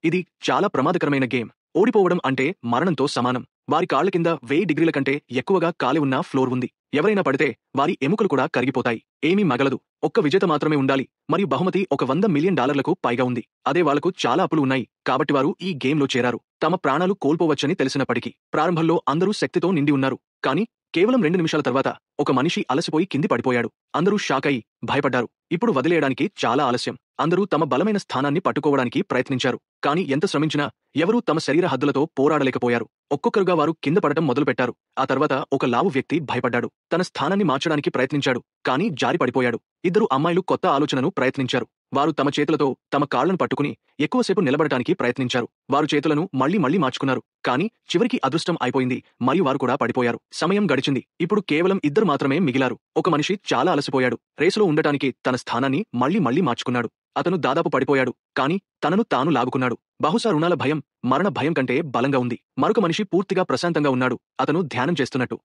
ఇది చాలా ప్రమాదకరమైన గేమ్. ఓడిపోవడం అంటే మరణంతో సమానం. వారి కాళ్ల కింద 1000 డిగ్రీల కంటే ఎక్కువగా కాలి ఉన్న ఫ్లోర్ ఉంది. ఎవరైనా పడితే వారి ఎముకలు కూడా కరిగిపోతాయి. ఏమీ మగలదు. ఒక్క విజేత మాత్రమే ఉండాలి. మరియు బహుమతి ఒక $100 మిలియన్ పైగా ఉంది. అదే వాళ్లకు చాలా అప్పులు ఉన్నాయి. కాబట్టి వారు ఈ గేమ్లో చేరారు. తమ ప్రాణాలు కోల్పోవచ్చని తెలిసినప్పటికీ. ప్రారంభంలో అందరూ శక్తితో నిండి ఉన్నారు. కానీ కేవలం 2 నిమిషాల తర్వాత ఒక మనిషి అలసిపోయి కింది పడిపోయాడు. అందరూ షాక్ అయి భయపడ్డారు. ఇప్పుడు వదిలేయడానికి చాలా ఆలస్యం. అందరూ తమ బలమైన స్థానాన్ని పట్టుకోవడానికి ప్రయత్నించారు. కానీ ఎంత శ్రమించినా ఎవరూ తమ శరీర హద్దులతో పోరాడలేకపోయారు. ఒక్కొక్కరుగా వారు కింద పడటం మొదలుపెట్టారు. ఆ తర్వాత ఒక లావు వ్యక్తి భయపడ్డాడు. తన స్థానాన్ని మార్చడానికి ప్రయత్నించాడు. కానీ జారి పడిపోయాడు. ఇద్దరు అమ్మాయిలు కొత్త ఆలోచనను ప్రయత్నించారు. వారు తమ చేతులతో తమ కాళ్లను పట్టుకుని ఎక్కువసేపు నిలబడటానికి ప్రయత్నించారు. వారు చేతులను మళ్లీ మార్చుకున్నారు. కానీ చివరికి అదృష్టం అయిపోయింది మరియు వారు కూడా పడిపోయారు. సమయం గడిచింది. ఇప్పుడు కేవలం ఇద్దరు మాత్రమే మిగిలారు. ఒక మనిషి చాలా అలసిపోయాడు. రేసులో ఉండటానికి తన స్థానాన్ని మళ్లీ మార్చుకున్నాడు. అతను దాదాపు పడిపోయాడు. కానీ తనను తాను లాగుకున్నాడు. బహుశా రుణాల భయం మరణ భయం కంటే బలంగా ఉంది. మరొక మనిషి పూర్తిగా ప్రశాంతంగా ఉన్నాడు. అతను ధ్యానం చేస్తున్నట్టు.